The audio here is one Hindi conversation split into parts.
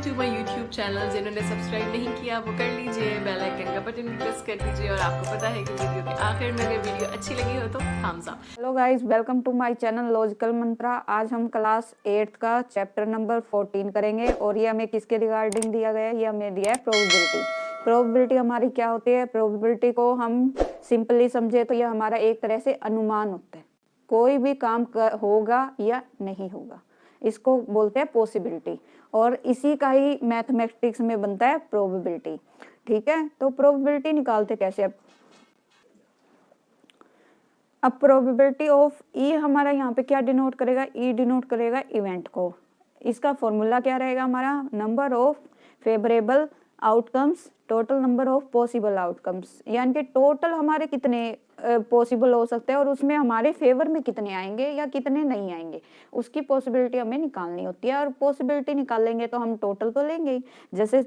To my YouTube channel. जिन्होंने सब्सक्राइब नहीं किया वो कर लीजिए, बेल आइकन का बटन प्रेस कर दीजिए और आपको पता है कि वीडियो के आखिर में अगर वीडियो अच्छी लगी हो तो thumbs up. Hello guys, welcome to my channel Logical Mantra. आज हम क्लास 8 का चैप्टर नंबर 14 करेंगे और ये हमें किसके रिगार्डिंग दिया गया है? ये हमें दिया है प्रोबेबिलिटी। प्रोबेबिलिटी हमारी क्या होती है? प्रोबेबिलिटी को हम सिंपली समझे तो ये हमारा एक तरह से अनुमान होता है, कोई भी काम होगा या नहीं होगा, इसको बोलते हैं पॉसिबिलिटी। और इसी का ही मैथमेटिक्स में बनता है प्रोबेबिलिटी। ठीक है, तो प्रोबेबिलिटी निकालते कैसे? अब प्रोबेबिलिटी ऑफ ई हमारा यहाँ पे क्या डिनोट करेगा? ई डिनोट करेगा इवेंट को। इसका फॉर्मूला क्या रहेगा हमारा? Number of favourable outcomes total number of possible outcomes, यानी कि टोटल हमारे कितने पॉसिबल हो सकते हैं और उसमें हमारे फेवर में कितने आएंगे या कितने नहीं आएंगे, उसकी पॉसिबिलिटी हमें निकालनी होती है। और पॉसिबिलिटी निकालेंगे तो हम टोटल तो लेंगे ही। जैसे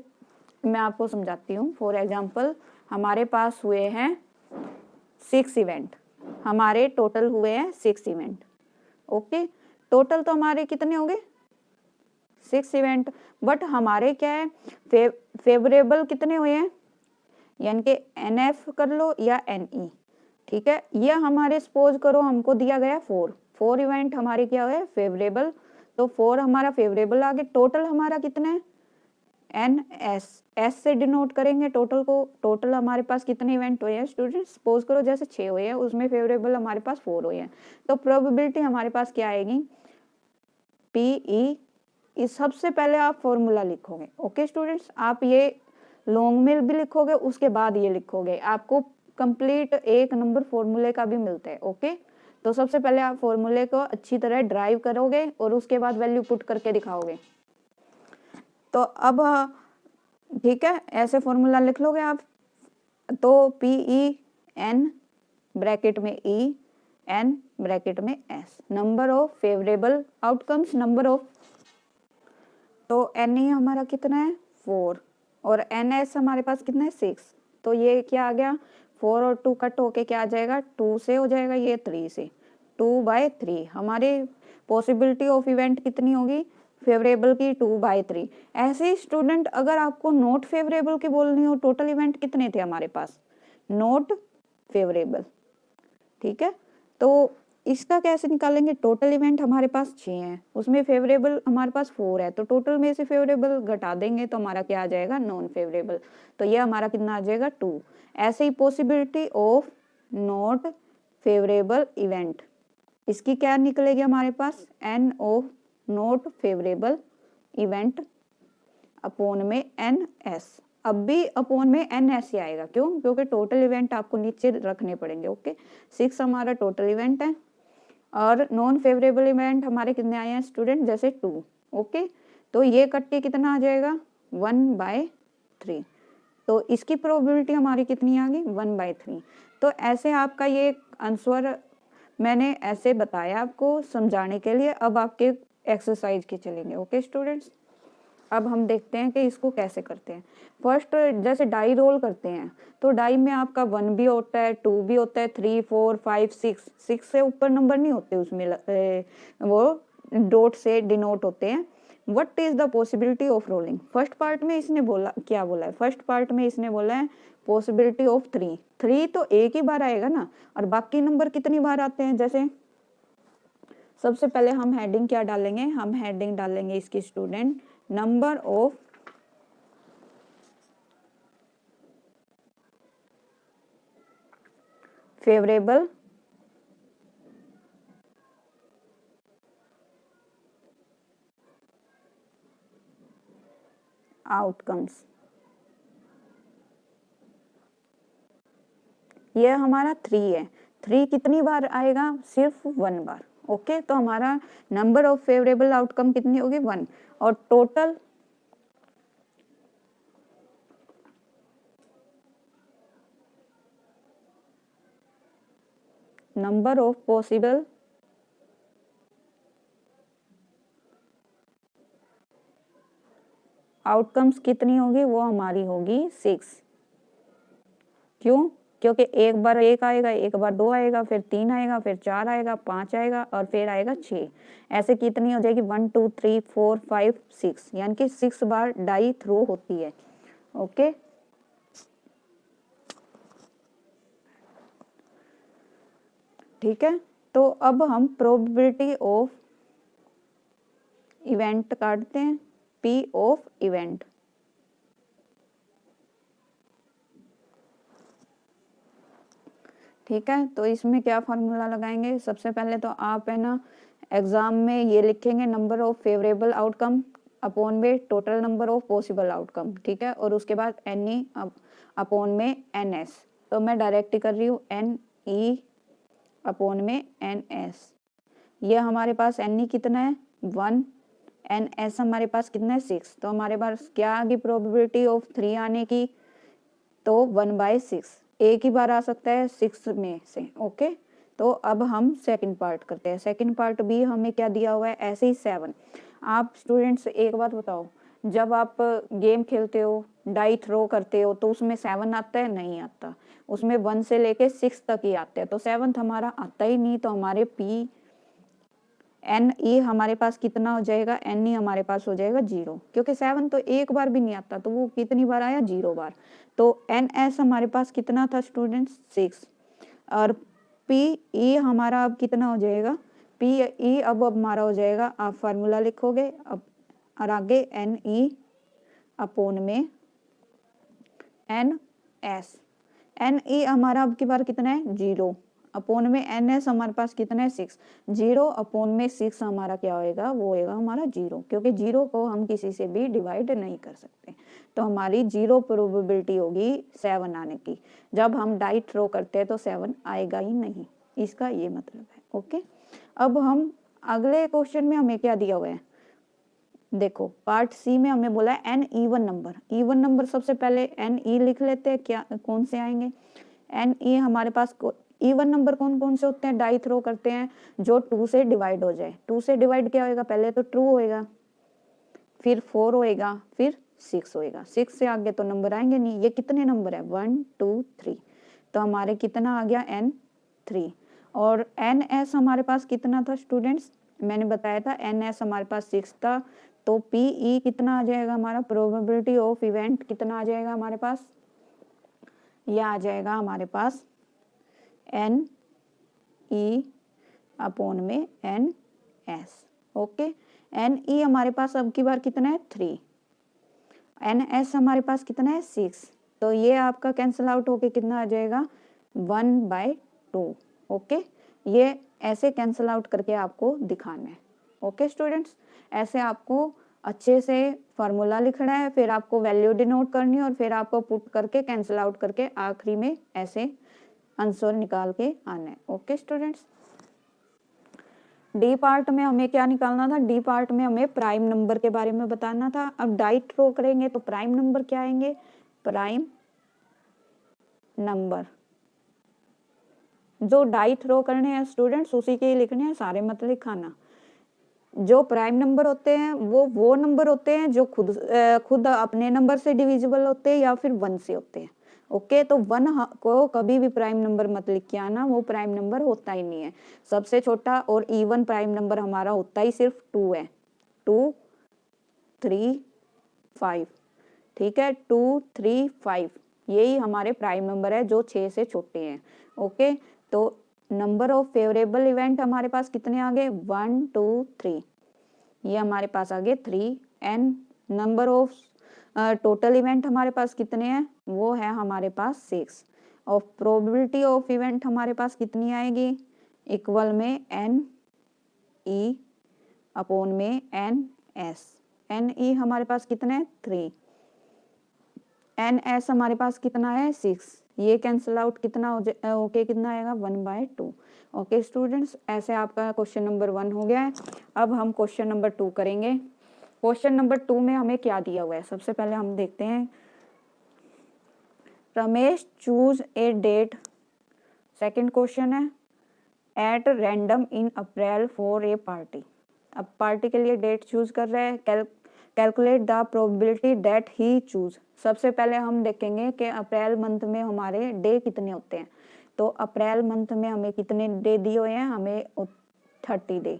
मैं आपको समझाती हूँ। फॉर एग्जाम्पल, हमारे पास हुए हैं 6 इवेंट, हमारे टोटल हुए हैं 6 इवेंट। ओके, टोटल तो हमारे कितने होंगे? 6 इवेंट, बट हमारे क्या है? फेवरेबल कितने हुए हैं? यानी कि NF कर लो या NE। ठीक है, ये हमारे सपोज करो हमको दिया गया 4 इवेंट हमारे क्या हुए? फेवरेबल। तो 4 हमारा फेवरेबल आ गए। टोटल हमारा कितने है? NS, S से डिनोट करेंगे टोटल को। टोटल हमारे पास कितने इवेंट हुए हैं स्टूडेंट? सपोज करो जैसे 6 हुए हैं, उसमें फेवरेबल हमारे पास 4 हुए हैं। तो प्रोबेबिलिटी हमारे पास क्या आएगी? PE। इस सबसे पहले आप फॉर्मूला लिखोगे। ओके स्टूडेंट्स, आप ये लॉन्ग में भी लिखोगे, उसके बाद ये लिखोगे, आपको कंप्लीट 1 नंबर फॉर्मूले का भी मिलता है। ओके, तो सबसे पहले आप फॉर्मूले को अच्छी तरह ड्राइव करोगे और उसके बाद वैल्यू पुट करके दिखाओगे। तो अब ठीक है, ऐसे फॉर्मूला लिख लोगे आप। तो PE ब्रैकेट में E, N ब्रैकेट में S, number of favourable outcomes, number of. तो NE हमारा कितना है? 4 और NS हमारे पास कितना है? 6। तो ये क्या आ गया? 4 और 2 कट होके क्या आ जाएगा? 2 से हो जाएगा, ये 3 से। 2/3 हमारी पॉसिबिलिटी ऑफ इवेंट कितनी होगी? फेवरेबल की 2/3। ऐसे ही स्टूडेंट, अगर आपको नॉट फेवरेबल की बोलनी हो, टोटल इवेंट कितने थे हमारे पास? Not favourable. ठीक है, तो इसका कैसे निकालेंगे? टोटल इवेंट हमारे पास 6 हैं, उसमें फेवरेबल हमारे पास 4 है, तो टोटल में से फेवरेबल घटा देंगे तो हमारा क्या आ जाएगा? Non favourable. तो ये हमारा कितना आ जाएगा? 2। ऐसे ही possibility of not favourable event, इसकी क्या निकलेगी हमारे पास? N of not favourable event upon में NS। अब भी अपॉन में NS ही आएगा। क्यों? क्योंकि टोटल इवेंट आपको नीचे रखने पड़ेंगे। ओके, 6 हमारा टोटल इवेंट है और नॉन फेवरेबल इवेंट हमारे कितने आए हैं स्टूडेंट? जैसे 2। ओके, तो ये कट्टी कितना आ जाएगा? 1/3। तो इसकी प्रोबेबिलिटी हमारी कितनी आ गई? 1/3। तो ऐसे आपका ये आंसर मैंने ऐसे बताया आपको समझाने के लिए। अब आपके एक्सरसाइज के चलेंगे। ओके स्टूडेंट्स, अब हम देखते हैं कि इसको कैसे करते हैं। फर्स्ट, जैसे डाई रोल करते हैं तो डाई में आपका 1 भी होता है, 2 भी होता है, 3, 4, 5, 6 से ऊपर नंबर नहीं होते उसमें, वो डॉट से डिनोट होते हैं। What is the possibility of rolling? First part में इसने बोला, क्या बोला है? फर्स्ट पार्ट में इसने बोला है पॉसिबिलिटी ऑफ 3 तो एक ही बार आएगा ना, और बाकी नंबर कितनी बार आते हैं? जैसे सबसे पहले हम हेडिंग क्या डालेंगे? हम हेडिंग डालेंगे इसकी student number of favourable outcomes. ये हमारा 3 है। 3 कितनी बार आएगा? सिर्फ 1 बार। ओके, तो हमारा नंबर ऑफ फेवरेबल आउटकम कितनी होगी? 1। और total number of possible outcomes कितनी होगी? वो हमारी होगी 6। क्यों? क्योंकि एक बार 1 आएगा, एक बार 2 आएगा, फिर 3 आएगा, फिर 4 आएगा, 5 आएगा और फिर आएगा 6। ऐसे कितनी हो जाएगी 1 2 3 4 5 6, यानी कि 6 बार डाई थ्रो होती है। ओके, ठीक है। तो अब हम प्रोबेबिलिटी ऑफ इवेंट काटते हैं, पी ऑफ इवेंट। ठीक है, तो इसमें क्या फॉर्मूला लगाएंगे? सबसे पहले तो आप है ना एग्जाम में ये लिखेंगे number of favourable outcome upon में total number of possible outcome. ठीक है, और उसके बाद एन ई अपॉन में एन एस। तो मैं डायरेक्ट ही कर रही हूँ, एन ई अपॉन में एन एस। ये हमारे पास एन ई कितना है 1, एन एस हमारे पास कितना है 6। तो हमारे पास क्या आ गई प्रोबेबिलिटी ऑफ 3 आने की? तो 1/6, एक ही बार आ सकता है 6 में से। ओके, तो अब हम सेकंड पार्ट करते हैं। सेकंड पार्ट भी हमें क्या दिया हुआ है? ऐसे ही 7। आप स्टूडेंट्स एक बात बताओ, जब आप गेम खेलते हो, डाई थ्रो करते हो, तो उसमें 7 आता है? नहीं आता, उसमें 1 से लेके 6 तक ही आते हैं। तो 7th हमारा आता ही नहीं, तो हमारे पी एन ई हमारे पास कितना हो जाएगा? एन ई हमारे पास हो जाएगा 0, क्योंकि 7 तो एक बार भी नहीं आता, तो वो कितनी बार आया? 0 बार। तो एन एस हमारे पास कितना था स्टूडेंट्स? 6। और पी ई हमारा अब कितना हो जाएगा? पी ई अब हमारा हो जाएगा, आप फार्मूला लिखोगे अब और आगे एन ई अपॉन में एन एस। एन ई हमारा अब की बार कितना है? 0 अपॉन में एन एस हमारे पास कितना है? 6। 0 अपॉन में 6 हमारा क्या होएगा? वो होएगा हमारा 0, क्योंकि 0 को हम किसी से भी डिवाइड नहीं कर सकते। तो हमारी 0 प्रोबेबिलिटी होगी 7 आने की। जब हम डाई थ्रो करते हैं तो 7 आएगा ही नहीं, इसका ये मतलब है। ओके, अब हम अगले क्वेश्चन में हमें क्या दिया हुआ है? देखो, पार्ट सी में हमें बोला है an even number. Even number सबसे पहले एन ई लिख लेते हैं, क्या कौन से आएंगे? एन ई हमारे पास इवन नंबर कौन कौन से होते हैं? डाई थ्रो करते हैं जो 2 से डिवाइड हो जाए। 2 से डिवाइड क्या होएगा? पहले तो 2 होएगा, फिर 4 होएगा, फिर 6 होएगा। 6 से आगे तो नंबर आएंगे नहीं। ये कितने नंबर है? 1 2 3। तो हमारे कितना आ गया? एन 3। और एन एस हमारे पास कितना था स्टूडेंट्स? मैंने बताया था एन एस हमारे पास 6 था। तो पी ई कितना आ जाएगा हमारा? प्रोबेबिलिटी ऑफ इवेंट कितना आ जाएगा हमारे पास? यह आ जाएगा हमारे पास एन ई अपॉन में N S. Okay, N E हमारे पास अब की बार कितना है? 3। एन एस हमारे पास कितना है? 6। तो ये आपका कैंसिल आउट होके कितना आ जाएगा? 1/2। ओके, ये ऐसे कैंसिल आउट करके आपको दिखाना है। ओके स्टूडेंट्स, ऐसे आपको अच्छे से फार्मूला लिखना है, फिर आपको वैल्यू डिनोट करनी है और फिर आपको पुट करके कैंसिल आउट करके आखिरी में ऐसे आंसर निकाल के आना है। ओके स्टूडेंट्स, डी पार्ट में हमें क्या निकालना था? डी पार्ट में हमें प्राइम नंबर के बारे में बताना था। अब डाई थ्रो करेंगे तो प्राइम नंबर क्या आएंगे? प्राइम नंबर जो डाई थ्रो करने हैं स्टूडेंट्स उसी के ही लिखने हैं, सारे मत लिखाना। जो प्राइम नंबर होते हैं वो नंबर होते हैं जो खुद अपने नंबर से डिविजिबल होते हैं या फिर 1 से होते हैं। ओके, तो 1 को कभी भी प्राइम नंबर मत लिख के आना, वो प्राइम नंबर होता ही नहीं है। सबसे छोटा और इवन प्राइम नंबर हमारा होता ही सिर्फ 2 है। 2 3 5। ठीक है, 2 3 5 यही हमारे प्राइम नंबर है जो 6 से छोटे हैं। ओके, तो नंबर ऑफ फेवरेबल इवेंट हमारे पास कितने आ गए? 1 2 3, ये हमारे पास आ गए 3। N number of total event हमारे पास कितने हैं? वो है हमारे पास 6। और प्रोबेबिलिटी ऑफ इवेंट हमारे पास कितनी आएगी? इक्वल में एन ई अपॉन में एन एस। एन ई हमारे पास कितने हैं? 3। एन एस हमारे पास कितना है? 6। ये कैंसिल आउट कितना ओके कितना आएगा? 1/2। ओके स्टूडेंट्स, ऐसे आपका क्वेश्चन नंबर 1 हो गया है। अब हम क्वेश्चन नंबर 2 करेंगे। क्वेश्चन नंबर 2 में हमें क्या दिया हुआ है? सबसे पहले हम देखते हैं, Ramesh choose a date. Second question है, at random in April for a party. अब पार्टी के लिए डेट चूज कर रहे हैं, calculate the probability that he choose. सबसे पहले हम देखेंगे कि अप्रैल मंथ में हमारे डे कितने होते हैं। तो अप्रैल मंथ में हमें कितने डे दिए हुए हैं, हमें 30 डे,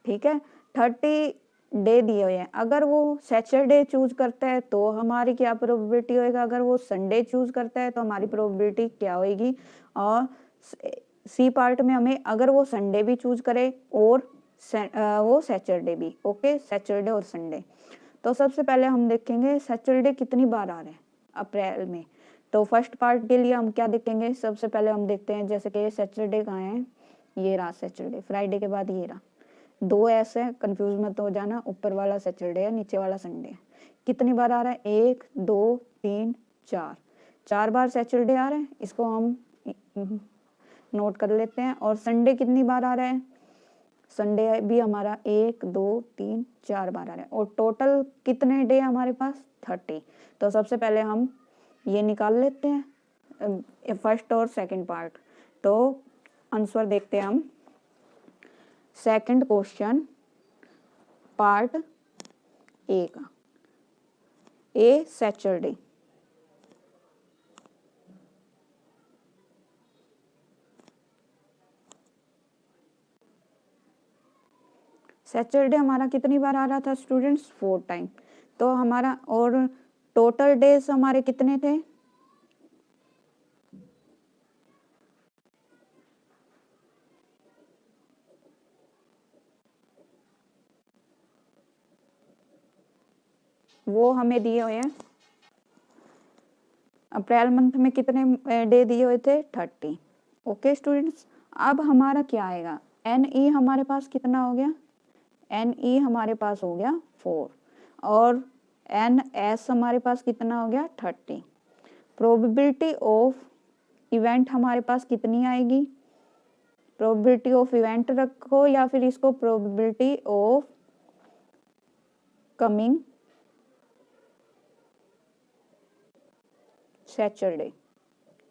ठीक है, 30 डे दिए हुए हैं। अगर वो सैटरडे चूज करता है तो हमारी क्या प्रोबेबिलिटी होएगा, अगर वो संडे चूज करता है तो हमारी प्रोबेबिलिटी क्या होएगी। और सी पार्ट में हमें अगर वो संडे भी चूज करे और वो सैटरडे भी, ओके, सैटरडे और संडे। तो सबसे पहले हम देखेंगे सैटरडे कितनी बार आ रहे हैं अप्रैल में। तो फर्स्ट पार्ट के लिए हम क्या देखेंगे, सबसे पहले हम देखते हैं जैसे कि सैटरडे कहाँ है, ये रहा सैटरडे, फ्राइडे के बाद ये रहा, 2 ऐसे कंफ्यूज मत हो जाना, ऊपर वाला सैटरडे है, नीचे वाला संडे है। कितनी बार आ रहा है, 1 2 3 4, 4 बार सैटरडे आ रहा है, इसको हम नोट कर लेते हैं। और संडे कितनी बार आ रहा है, संडे भी हमारा 1 2 3 4 बार आ रहा है। और टोटल कितने डे हमारे पास, 30। तो सबसे पहले हम ये निकाल लेते हैं फर्स्ट और सेकंड पार्ट। तो आंसर देखते हैं हम। सेकंड क्वेश्चन पार्ट ए का, ए सैटरडे। सैटरडे हमारा कितनी बार आ रहा था स्टूडेंट्स, 4 टाइम। तो हमारा और टोटल डेज हमारे कितने थे, वो हमें दिए हुए हैं। अप्रैल मंथ में कितने डे दिए हुए थे, 30। ओके स्टूडेंट्स, अब हमारा क्या आएगा, एन ई हमारे पास कितना हो गया, एन ई हमारे पास हो गया 4 और एन एस हमारे पास कितना हो गया, 30। प्रोबेबिलिटी ऑफ इवेंट हमारे पास कितनी आएगी, प्रोबेबिलिटी ऑफ इवेंट रखो या फिर इसको probability of coming Saturday.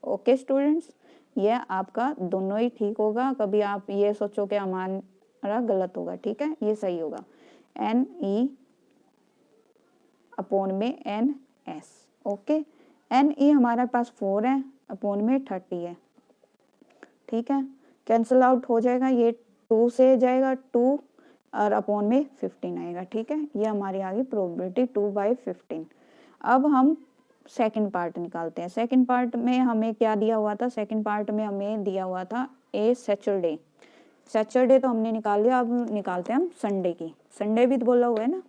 Okay students, ये आपका दोनों ही ठीक होगा, कभी आप ये सोचो कि हमारा गलत होगा, ठीक है, ये सही होगा। एन ई अपॉन में N S, okay. N E हमारे पास 4 है, अपॉन में 30 है, ठीक है, कैंसल आउट हो जाएगा, ये 2 से जाएगा 2 और अपॉन में 15 आएगा, ठीक है। ये हमारी आ गई प्रोबेबिलिटी 2/15। अब हम सेकंड पार्ट निकालते हैं। सेकंड पार्ट में हमें क्या दिया हुआ था, सेकंड पार्ट में हमें दिया हुआ था ए सैटरडे। सैटरडे तो हमने निकाल लिया, अब निकालते हैं हम संडे की। संडे भी तो बोला हुआ है ना,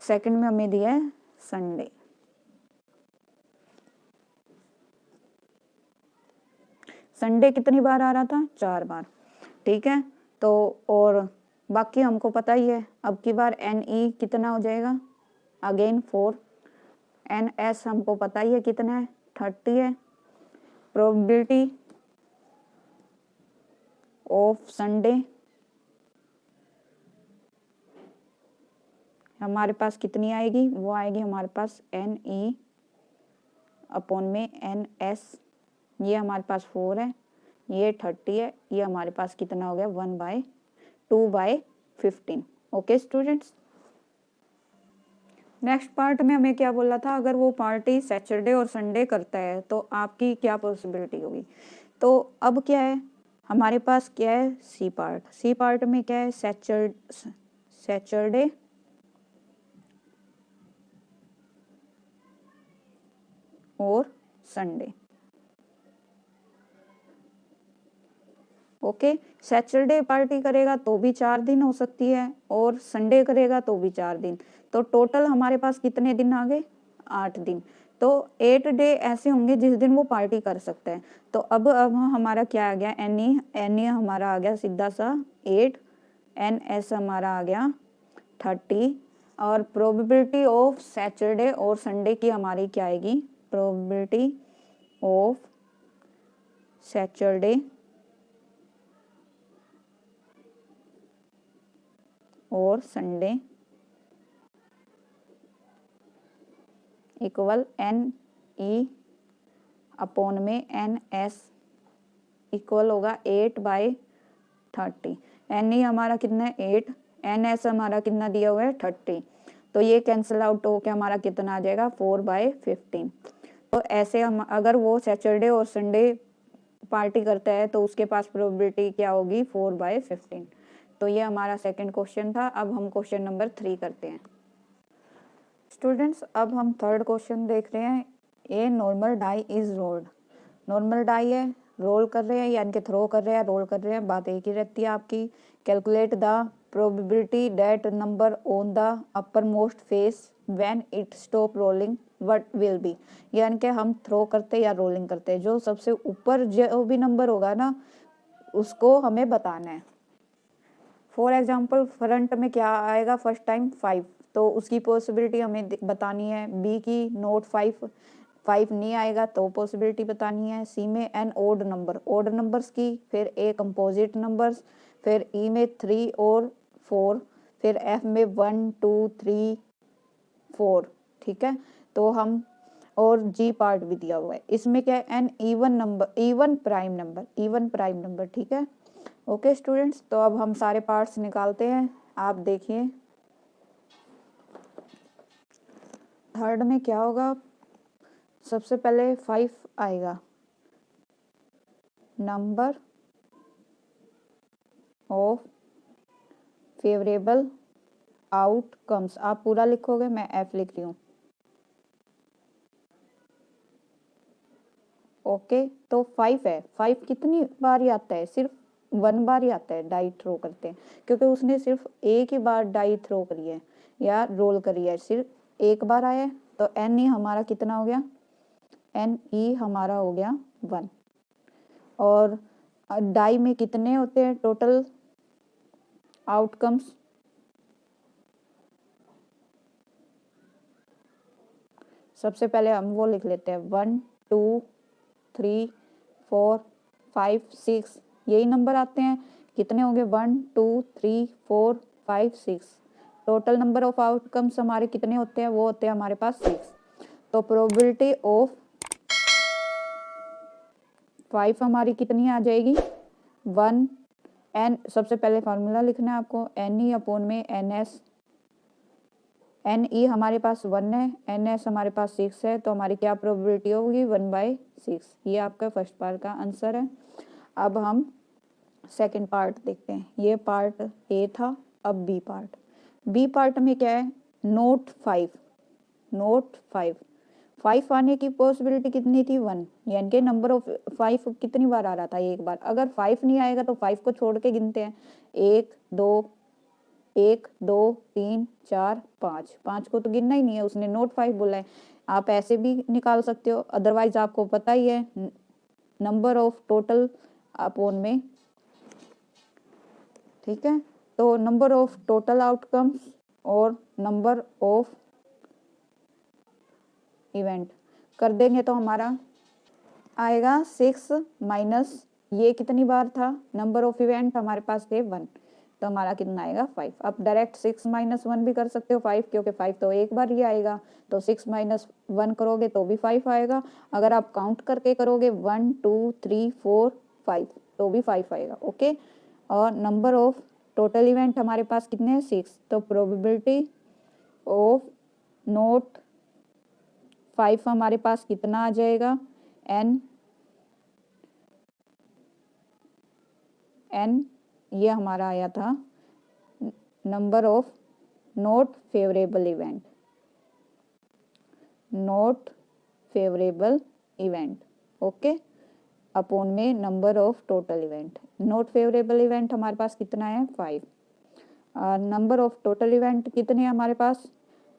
सेकंड में हमें दिया है संडे। संडे कितनी बार आ रहा था, 4 बार, ठीक है। तो और बाकी हमको पता ही है, अब की बार एन ई कितना हो जाएगा, अगेन 4। एन एस हमको पता ही है कितना है, 30 है। प्रोबेबिलिटी ऑफ संडे हमारे पास कितनी आएगी, वो आएगी हमारे पास एन ई अपॉन में एन एस, ये हमारे पास 4 है, ये 30 है, ये हमारे पास कितना हो गया, 1/2/15। ओके स्टूडेंट्स, नेक्स्ट पार्ट में हमें क्या बोला था, अगर वो पार्टी सैटरडे और संडे करता है तो आपकी क्या पॉसिबिलिटी होगी। तो अब क्या है हमारे पास, क्या है सी पार्ट। सी पार्ट में क्या है, सैटरडे और संडे, ओके। सैटरडे पार्टी करेगा तो भी 4 दिन हो सकती है और संडे करेगा तो भी 4 दिन। तो टोटल हमारे पास कितने दिन आ गए, 8 दिन। तो 8 डे ऐसे होंगे जिस दिन वो पार्टी कर सकते हैं। तो अब हमारा क्या आ गया, एन ई हमारा आ गया सीधा सा 8, एन एस हमारा आ गया 30 और प्रोबेबिलिटी ऑफ सैटरडे और संडे की हमारी क्या आएगी, प्रोबेबिलिटी ऑफ सैटरडे और Sunday equal N E upon में एन एस इक्वल होगा 8/30। एन ई हमारा कितना है 8, एन एस हमारा कितना दिया हुआ है 30। तो ये कैंसिल आउट हो के हमारा कितना आ जाएगा 4/15। तो ऐसे हम अगर वो सैटरडे और संडे पार्टी करता है तो उसके पास प्रोबेबिलिटी क्या होगी 4/15। तो ये हमारा सेकंड क्वेश्चन था। अब हम क्वेश्चन नंबर 3 करते हैं। स्टूडेंट्स अब हम थर्ड क्वेश्चन देख रहे हैं। A normal die is rolled. Normal die है, रोल कर रहे हैं यानी कि थ्रो कर रहे हैं, रोल कर रहे हैं, बात एक ही रहती है आपकी। Calculate the probability that number on the upper most face when it stop rolling what will be. यानी कि हम थ्रो करते या रोलिंग करते, जो सबसे ऊपर जो भी नंबर होगा ना उसको हमें बताना है। फॉर एग्जाम्पल फ्रंट में क्या आएगा फर्स्ट टाइम 5, तो उसकी पॉसिबिलिटी हमें बतानी है। बी की नोट 5 नहीं आएगा तो पॉसिबिलिटी बतानी है। सी में एन ओड नंबर्स की, फिर ए कंपोजिट नंबर्स, फिर ई में 3 और 4, फिर एफ में 1 2 3 4। ठीक है, तो हम और जी पार्ट भी दिया हुआ है। इसमें क्या है एन इवन प्राइम नंबर। ठीक है, ओके स्टूडेंट्स, तो अब हम सारे पार्ट्स निकालते हैं। आप देखिए थर्ड में क्या होगा। सबसे पहले 5 आएगा, नंबर ऑफ फेवरेबल आउटकम्स। आप पूरा लिखोगे, मैं एफ लिख रही हूँ। ओके, तो 5 है। 5 कितनी बार ही आता है? सिर्फ 1 बार ही आता है डाई थ्रो करते हैं, क्योंकि उसने सिर्फ एक ही बार डाई थ्रो करी है या रोल करी है, सिर्फ एक बार आया है। तो एन ई हमारा कितना हो गया? एन ई हमारा हो गया 1। और डाई में कितने होते हैं टोटल आउटकम्स? सबसे पहले हम वो लिख लेते हैं 1 2 3 4 5 6, यही नंबर आते हैं। कितने होंगे? 1 2 3 4 5 6। टोटल नंबर ऑफ आउटकम्स हमारे कितने होते हैं? वो होते हैं हमारे पास 6। तो प्रोबेबिलिटी ऑफ 5 हमारी कितनी आ जाएगी? 1 एन, सबसे पहले फार्मूला लिखना है आपको, एन ई अपॉन में एन एस। एन ई हमारे पास 1 है, एन एस हमारे पास 6 है, तो हमारी क्या प्रोबेबिलिटी होगी? 1/6। ये आपका फर्स्ट पार्ट का आंसर है। अब हम सेकंड पार्ट देखते हैं। ये पार्ट ए था, अब बी पार्ट में क्या है? नोट 5 आने की पॉसिबिलिटी कितनी थी? 1, यानी कि नंबर ऑफ 5 कितनी बार आ रहा था? एक बार। अगर 5 नहीं आएगा तो 5 को छोड़ के गिनते हैं। 1 2 3 4 5 को तो गिनना ही नहीं है, उसने नोट 5 बोला है। आप ऐसे भी निकाल सकते हो, अदरवाइज आपको पता ही है नंबर ऑफ टोटल अपॉन में। ठीक है, तो नंबर ऑफ टोटल आउटकम्स और नंबर ऑफ इवेंट कर देंगे तो हमारा आएगा 6 माइनस ये कितनी बार था? नंबर ऑफ इवेंट हमारे पास थे 1, तो हमारा कितना आएगा 5। अब डायरेक्ट 6 - 1 भी कर सकते हो 5, क्योंकि 5 तो एक बार ही आएगा। तो 6 - 1 करोगे तो भी 5 आएगा। अगर आप काउंट करके करोगे 1 2 3 4 5 तो भी 5 आएगा। ओके, और नंबर ऑफ टोटल इवेंट हमारे पास कितने हैं? 6। तो प्रोबेबिलिटी ऑफ नोट 5 हमारे पास कितना आ जाएगा? एन ये हमारा आया था number of not favourable event. Okay, upon में number of total event. Not favourable event हमारे पास कितना है? 5। नंबर ऑफ टोटल इवेंट कितने हैं हमारे पास?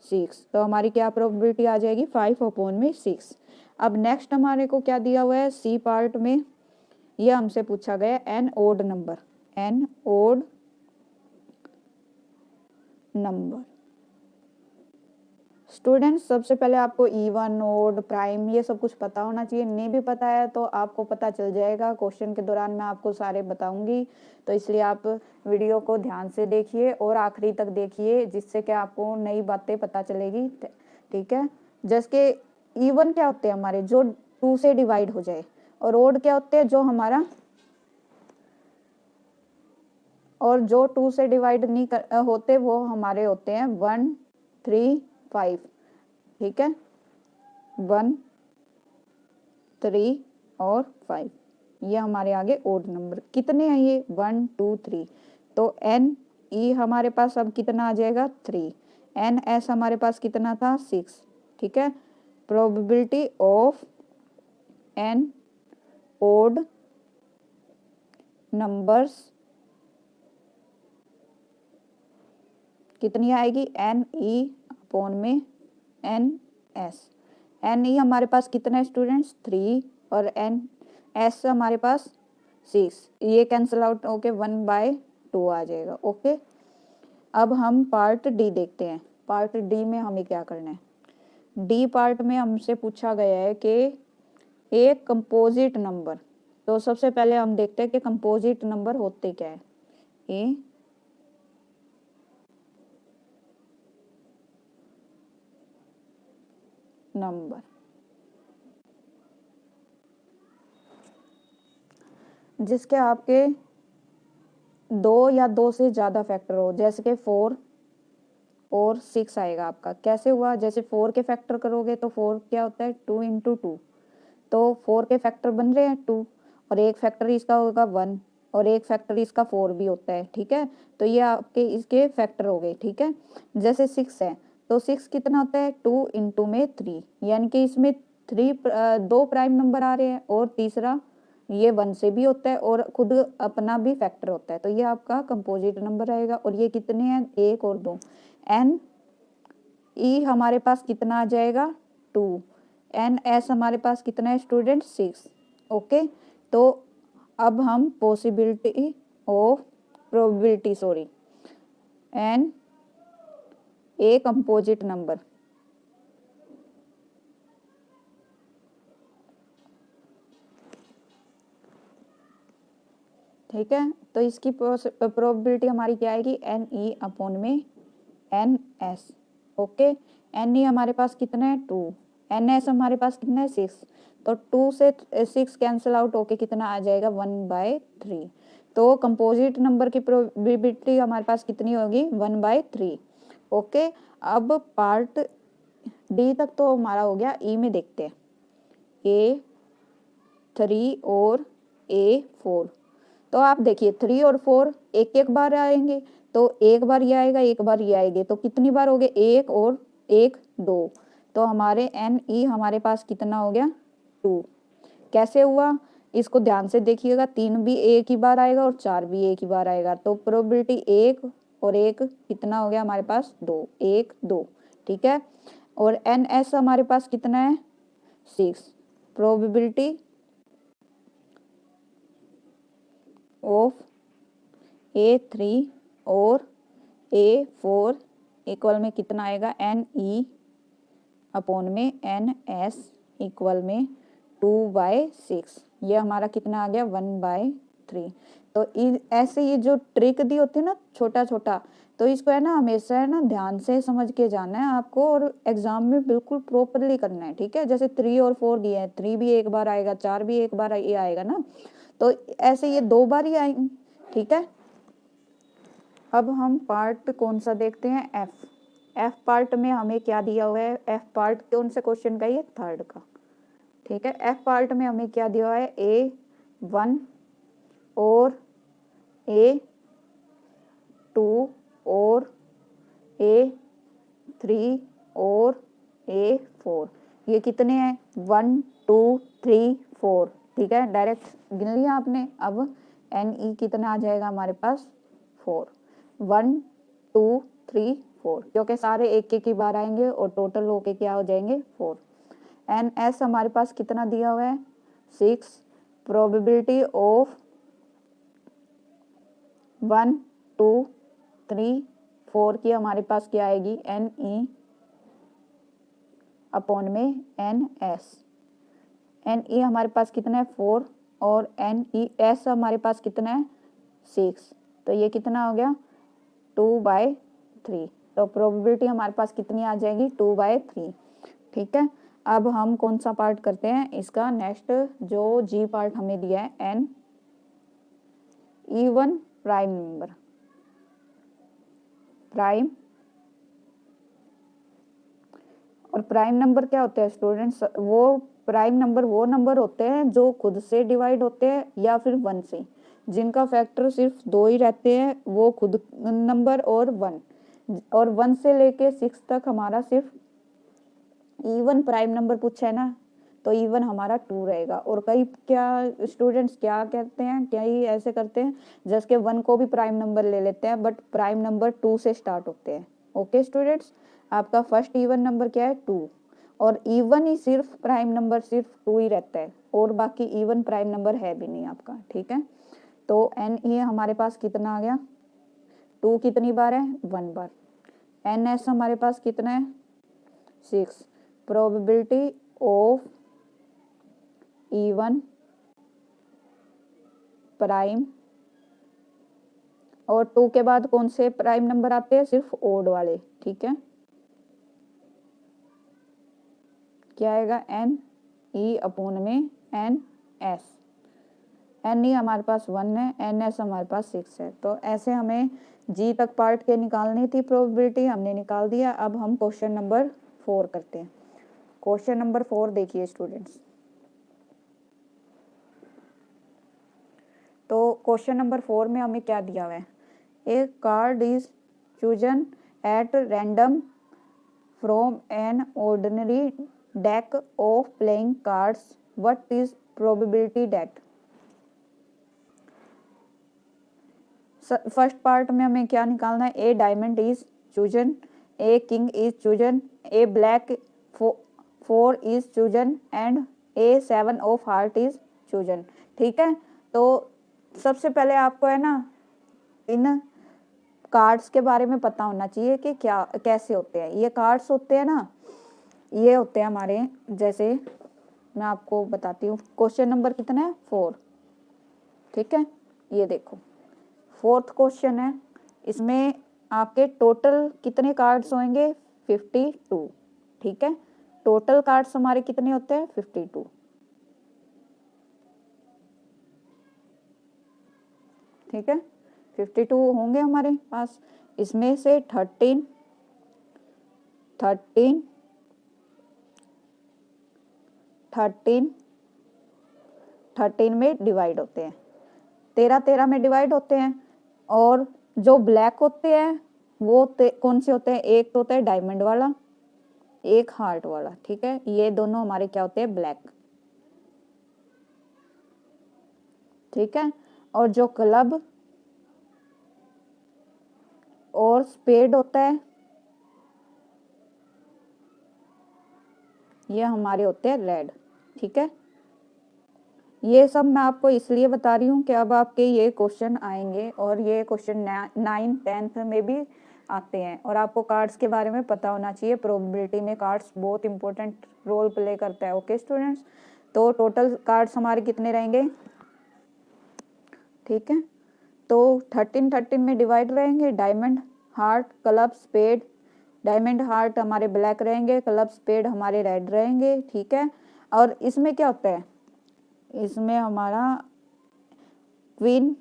6। तो हमारी क्या प्रोबेबिलिटी आ जाएगी? 5 अपॉन में 6। अब नेक्स्ट हमारे को क्या दिया हुआ है? सी पार्ट में ये हमसे पूछा गया एन ओड नंबर। स्टूडेंट्स सबसे पहले आपको इवन, ओड, प्राइम ये सब कुछ पता होना चाहिए। नहीं भी पता है तो आपको पता चल जाएगा, क्वेश्चन के दौरान मैं आपको सारे बताऊंगी। तो इसलिए आप वीडियो को ध्यान से देखिए और आखिरी तक देखिए, जिससे कि आपको नई बातें पता चलेगी। ठीक है, जैसे कि इवन क्या होते हैं हमारे? जो 2 से डिवाइड हो जाए। और ओड क्या होते हैं? जो हमारा और जो 2 से डिवाइड नहीं होते वो हमारे होते हैं 1 3 5, ठीक है, 1 3 और 5, ये हमारे आगे ओड नंबर कितने हैं ये 1 2 3, तो एन ई हमारे पास अब कितना आ जाएगा 3, एन एस हमारे पास कितना था 6, ठीक है। Probability of an odd numbers कितनी आएगी एन ई अपॉन में एन एस, एन ई हमारे पास कितना है स्टूडेंट्स 3 और एन एस हमारे पास 6, ये कैंसिल आउट होके 1/2 आ जाएगा। ओके, अब हम पार्ट डी देखते हैं। पार्ट डी में हमें क्या करना है। डी पार्ट में हमसे पूछा गया है कि एक कंपोजिट नंबर, तो सबसे पहले हम देखते हैं कि कंपोजिट नंबर होते क्या है। ए नंबर जिसके आपके 2 या 2 से ज़्यादा फैक्टर हो, जैसे कि 4 और 6 आएगा आपका। कैसे हुआ, जैसे 4 के फैक्टर करोगे तो 4 क्या होता है 2 इंटू 2, तो 4 के फैक्टर बन रहे हैं 2, और एक फैक्टर इसका होगा 1, और एक फैक्टर इसका 4 भी होता है, ठीक है। तो ये आपके इसके फैक्टर हो गए, ठीक है। जैसे 6 है तो 6 कितना होता है 2 इंटू में 3, यानी कि इसमें 2 प्राइम नंबर आ रहे हैं, और तीसरा ये 1 से भी होता है और खुद अपना भी फैक्टर होता है, तो ये आपका कंपोजिट नंबर रहेगा। और ये कितने हैं 1 और 2, एन ई हमारे पास कितना आ जाएगा 2, एन एस हमारे पास कितना है स्टूडेंट 6। ओके, तो अब हम probability an a composite number, ठीक है, तो इसकी प्रोबेबिलिटी हमारी क्या आएगी एन ई अपॉन में N S. Okay, N E हमारे पास कितना है 2, एन एस हमारे पास कितना है 6, तो 2 से 6 कैंसिल आउट होके कितना आ जाएगा 1/3, तो कंपोजिट नंबर की प्रोबेबिलिटी हमारे पास कितनी होगी 1/3। ओके, अब पार्ट डी तक तो हमारा हो गया। ई में देखते हैं A3 और A4, तो आप देखिए 3 और 4 एक एक बार आएंगे, तो एक बार ये आएगा एक बार ये आएंगे, तो कितनी बार हो गए 1 और 1 2, तो हमारे एन ई हमारे पास कितना हो गया 2। कैसे हुआ इसको ध्यान से देखिएगा, 3 भी एक ही बार आएगा और 4 भी एक ही बार आएगा, तो प्रोबेबिलिटी 1 और 1 कितना हो गया हमारे पास 2, 1 2, ठीक है। और एन एस हमारे पास कितना है 6, प्रोबेबिलिटी ऑफ A3 और A4 इक्वल में कितना आएगा एन ई अपॉन में एन एस इक्वल में 2/6, ये हमारा कितना आ गया 1/3। तो ऐसे ये जो ट्रिक दी होती है ना छोटा छोटा, तो इसको है ना हमेशा है ना ध्यान से समझ के जाना है आपको, और एग्जाम में बिल्कुल प्रॉपरली करना है, ठीक है। जैसे 3 और 4 दिए हैं, 3 भी एक बार आएगा, 4 भी एक बार ये आएगा ना, तो ऐसे ये 2 बार ही आएंगे, ठीक है। अब हम पार्ट कौन सा देखते हैं एफ पार्ट में हमें क्या दिया हुआ है, एफ पार्ट कौन से क्वेश्चन का, ये 3rd का, ठीक है। एफ पार्ट में हमें क्या दिया हुआ है A1 और A2 और A3 और A4, ये कितने हैं 1 2 3 4, ठीक है, डायरेक्ट गिन लिया आपने। अब एन ई कितना आ जाएगा हमारे पास 4, 1 2 3 4, क्योंकि सारे एक एक ही बार आएंगे और टोटल होके क्या हो जाएंगे 4। एन एस हमारे पास कितना दिया हुआ है 6, प्रोबेबिलिटी ऑफ 1 2 3 4 की हमारे पास क्या आएगी एन ई अपॉन में एन एस, एन ई हमारे पास कितना है 4 और एन ई एस हमारे पास कितना है 6, तो ये कितना हो गया 2/3, तो प्रोबेबिलिटी हमारे पास कितनी आ जाएगी 2/3, ठीक है। अब हम कौन सा पार्ट करते हैं इसका नेक्स्ट, जो जी पार्ट हमें दिया है एन इवन प्राइम और प्राइम नंबर क्या होते हैं स्टूडेंट्स, वो प्राइम नंबर वो नंबर होते हैं जो खुद से डिवाइड होते हैं या फिर 1 से, जिनका फैक्टर सिर्फ 2 ही रहते हैं, वो खुद नंबर और 1, और 1 से लेके 6 तक हमारा सिर्फ इवन प्राइम नंबर पूछा है ना, तो इवन हमारा 2 रहेगा। और कई क्या स्टूडेंट्स क्या कहते हैं, क्या ही ऐसे करते हैं जैसे कि 1 को भी प्राइम नंबर ले लेते हैं, बट प्राइम नंबर 2 से स्टार्ट होते हैं। ओके स्टूडेंट्स, आपका फर्स्ट इवन नंबर क्या है 2, और इवन ही सिर्फ प्राइम नंबर सिर्फ 2 ही रहता है, और बाकी इवन प्राइम नंबर है भी नहीं आपका, ठीक है। तो एन ये हमारे पास कितना आ गया, 2 कितनी बार है, 1 बार। एन एस हमारे पास कितना है, 6। प्रोबेबिलिटी ऑफ इवन प्राइम, और 2 के बाद कौन से प्राइम नंबर आते हैं, सिर्फ ओड वाले, ठीक है। क्या आएगा, एन ई अपोन में एन एस, एन ई हमारे पास 1 है, एन एस हमारे पास 6 है। तो ऐसे हमें जी तक पार्ट के निकालनी थी प्रोबेबिलिटी, हमने निकाल दिया। अब हम क्वेश्चन नंबर 4 करते हैं। क्वेश्चन नंबर 4 देखिए स्टूडेंट्स, तो क्वेश्चन नंबर 4 में हमें क्या दिया हुआ है, a card is chosen at random from an ordinary deck of playing cards, what is probability that. First part में हमें क्या निकालना है, a diamond is chosen, a king is chosen, a black 4 is chosen, and a 7 of heart is chosen, ठीक है। तो सबसे पहले आपको है ना इन कार्ड्स के बारे में पता होना चाहिए कि क्या कैसे होते हैं। ये कार्ड्स होते हैं ना, ये होते हैं हमारे, जैसे मैं आपको बताती हूँ। क्वेश्चन नंबर कितना है, 4, ठीक है। ये देखो 4th क्वेश्चन है, इसमें आपके टोटल कितने कार्ड्स होंगे, 52, ठीक है। टोटल कार्ड्स हमारे कितने होते हैं, 52, ठीक है। 52 होंगे हमारे पास, इसमें से 13 में डिवाइड होते हैं, 13 में डिवाइड होते हैं। और जो ब्लैक होते हैं वो कौन से होते हैं, एक तो होता है डायमंड वाला, एक हार्ट वाला, ठीक है। ये दोनों हमारे क्या होते हैं, ब्लैक, ठीक है। और जो क्लब और स्पेड होता है, ये हमारे होते हैं रेड, ठीक है। ये सब मैं आपको इसलिए बता रही हूँ कि अब आपके ये क्वेश्चन आएंगे, और ये क्वेश्चन 9th 10th में भी आते हैं, और आपको कार्ड्स के बारे में पता होना चाहिए। प्रोबेबिलिटी में कार्ड्स बहुत इंपॉर्टेंट रोल प्ले करता है। ओके स्टूडेंट्स, तो टोटल कार्ड्स हमारे कितने रहेंगे, ठीक है। तो 13 में डिवाइड रहेंगे, diamond, heart, club, spade. Diamond heart हमारे ब्लैक रहेंगे, क्लब स्पेड हमारे रेड रहेंगे, ठीक है। और इसमें क्या होता है, इसमें हमारा क्वीन,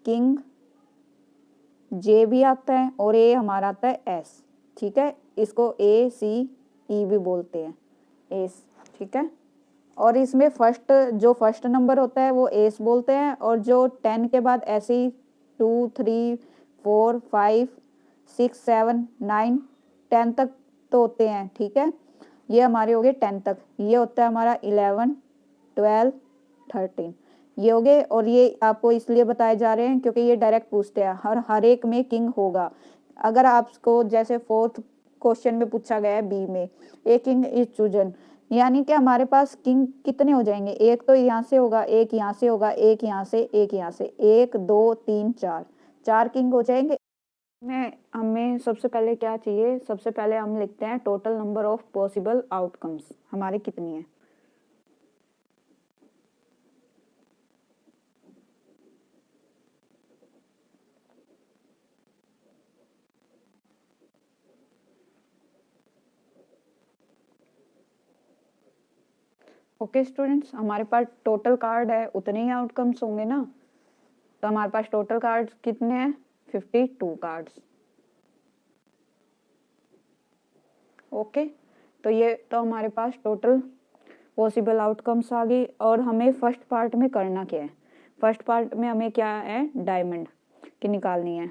किंग, जे भी आता है, और ए हमारा आता है एस, ठीक है। इसको ए सी ई भी बोलते हैं, एस, ठीक है। और इसमें जो फर्स्ट नंबर होता है वो एस बोलते हैं, और जो 10 के बाद ऐसे ही 2 3 4 5 6 7 9 10 तक तो होते हैं, ठीक है। ये हमारे हो गए 10 तक। ये होता है हमारा 11 12 13, ये हो गए। और ये आपको इसलिए बताए जा रहे हैं क्योंकि ये डायरेक्ट पूछते हैं, हर एक में किंग होगा। अगर आपको जैसे 4th क्वेश्चन में पूछा गया है बी में, ए किंग इज चूजन, यानी कि हमारे पास किंग कितने हो जाएंगे, एक तो यहाँ से होगा, एक यहाँ से होगा, एक यहाँ से, एक यहाँ से, 1 2 3 4 किंग हो जाएंगे। हमें सबसे पहले क्या चाहिए, सबसे पहले हम लिखते हैं total number of possible outcomes हमारे कितनी है। ओके स्टूडेंट्स, हमारे पास टोटल कार्ड है, उतने ही आउटकम्स होंगे ना। तो हमारे पास टोटल कार्ड्स कितने हैं, 52 कार्ड्स। ओके, तो ये तो हमारे पास टोटल पॉसिबल आउटकम्स आ गई। और हमें फर्स्ट पार्ट में करना क्या है, फर्स्ट पार्ट में हमें क्या है, डायमंड की निकालनी है।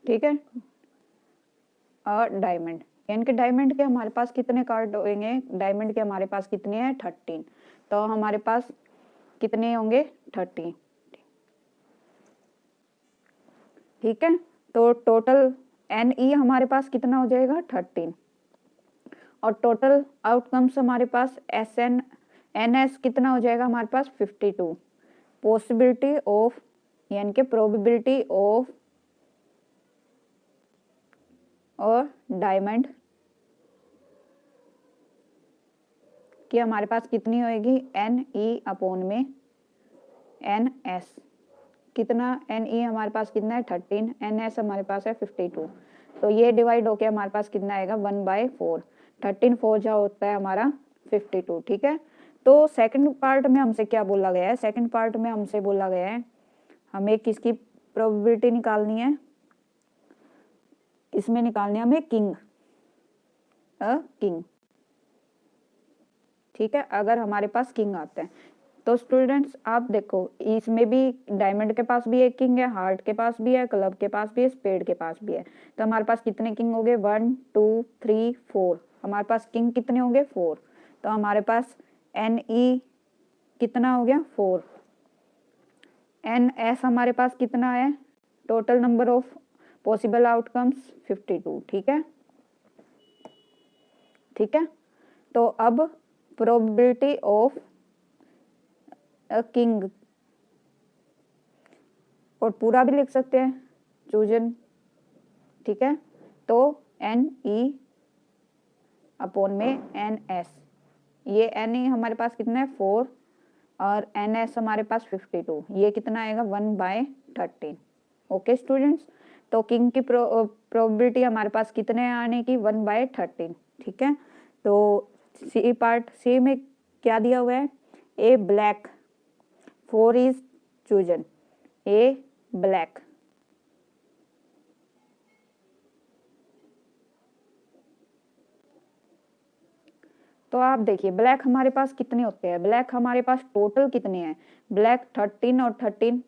ठीक है, और डायमंड, यानी कि डायमंड के हमारे पास कितने कार्ड होंगे, डायमंड के हमारे पास कितने हैं 13, तो हमारे पास कितने होंगे 30। ठीक है, तो टोटल NE हमारे पास कितना हो जाएगा 13, और टोटल आउटकम्स हमारे पास NS कितना हो जाएगा हमारे पास 52। पॉसिबिलिटी ऑफ, यानी कि प्रोबेबिलिटी ऑफ और डायमंड कि हमारे पास कितनी होएगी NE अपॉन में NS। कितना NE हमारे पास कितना है 13, NS हमारे पास है 52, तो ये डिवाइड होके हमारे पास कितना आएगा 1/4। 13 4 जा होता है हमारा 52। ठीक है, तो सेकंड पार्ट में हमसे क्या बोला गया है, सेकंड पार्ट में हमसे बोला गया है हमें किसकी प्रोबेबिलिटी निकालनी है, इसमें निकालनी है हमें किंग, किंग। ठीक है, अगर हमारे पास किंग आते हैं तो स्टूडेंट्स आप देखो इसमें भी डायमंड के पास भी एक किंग है, हार्ट के पास भी है, क्लब के पास भी है, स्पेड के पास भी है, तो हमारे पास कितने किंग हो गए 1 2 3 4, हमारे पास किंग कितने हो गए 4, तो हमारे पास NE कितना हो गया 4, NS हमारे पास कितना है, total number of possible outcomes 52। ठीक है, ठीक है, तो अब प्रोबेबिलिटी ऑफ किंग, और पूरा भी लिख सकते हैं चूजन। ठीक है, तो NE अपॉन में NS, ये NE हमारे पास कितना है 4 और NS हमारे पास 52, ये कितना आएगा 1/13। ओके स्टूडेंट्स, तो किंग की प्रोबेबिलिटी हमारे पास कितने आने की 1/13। ठीक है, तो सी पार्ट, सी में क्या दिया हुआ है, a black 4 is chosen, a black. तो आप देखिए ब्लैक हमारे पास कितने होते हैं, ब्लैक हमारे पास टोटल कितने हैं, ब्लैक 13 और 13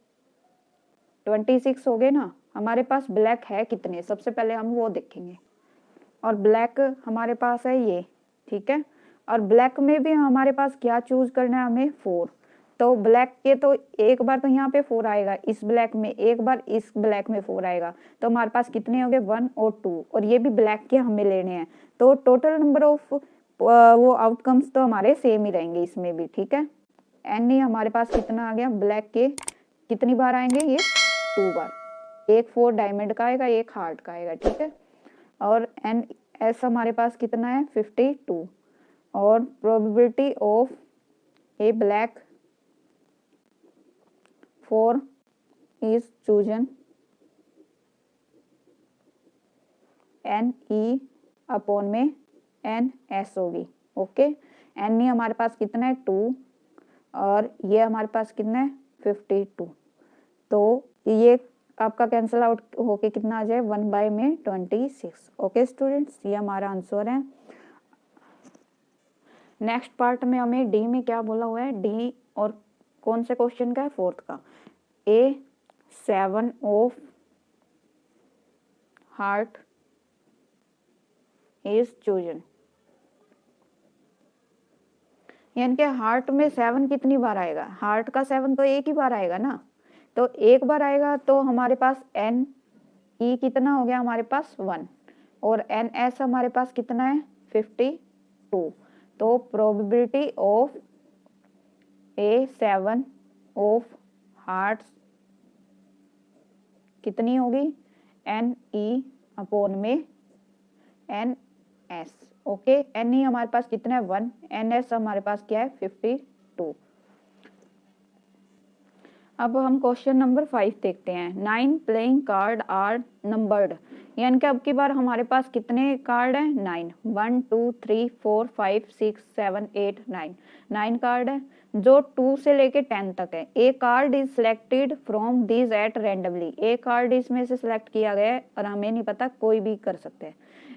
26 हो गए ना, हमारे पास ब्लैक है कितने, सबसे पहले हम वो देखेंगे। और ब्लैक हमारे पास है ये, ठीक है, और ब्लैक में भी हमारे पास क्या चूज करना है हमें 4, तो ब्लैक के तो एक बार तो यहाँ पे 4 आएगा, इस ब्लैक में एक बार, इस ब्लैक में 4 आएगा, तो हमारे पास कितने हो गए 1 और 2, और ये भी ब्लैक के हमें लेने हैं, तो टोटल नंबर ऑफ वो आउटकम्स तो हमारे सेम ही रहेंगे इसमें भी। ठीक है, NE हमारे पास कितना आ गया, ब्लैक के कितनी बार आएंगे ये 2 बार, एक 4 डायमंड का आएगा, एक हार्ट का आएगा। ठीक है, और NS हमारे पास कितना है 52, और probability of A black 4 is chosen NE upon में NS होगी। ओके, NE हमारे पास कितना है 2, और ये हमारे पास कितना है 52, तो ये आपका कैंसिल आउट होके कितना आ जाए 1/26। ओके स्टूडेंट्स, ये हमारा आंसर है। नेक्स्ट पार्ट में हमें डी में क्या बोला हुआ है, डी और कौन से क्वेश्चन का है, 4th का, ए 7 ऑफ हार्ट इज चूजन, यानी कि हार्ट में 7 कितनी बार आएगा, हार्ट का 7 तो एक ही बार आएगा ना, तो एक बार आएगा, तो हमारे पास NE कितना हो गया हमारे पास 1, और NS हमारे पास कितना है 52, तो probability of A 7 of hearts कितनी होगी NE अपॉन में NS। ओके, NE हमारे पास कितना है 1, NS हमारे पास क्या है 52। अब हम क्वेश्चन नंबर 5 देखते हैं। 9 प्लेइंग कार्ड आर नंबर्ड, यानी कि अब की बार हमारे पास कितने कार्ड हैं 9, 1 2 3 4 5 6 7 8 9 कार्ड है। जो 2 से लेके 10 तक है। A card is selected from this at randomly, a card इसमें से सिलेक्ट किया गया है और हमें नहीं पता, कोई भी कर सकते हैं।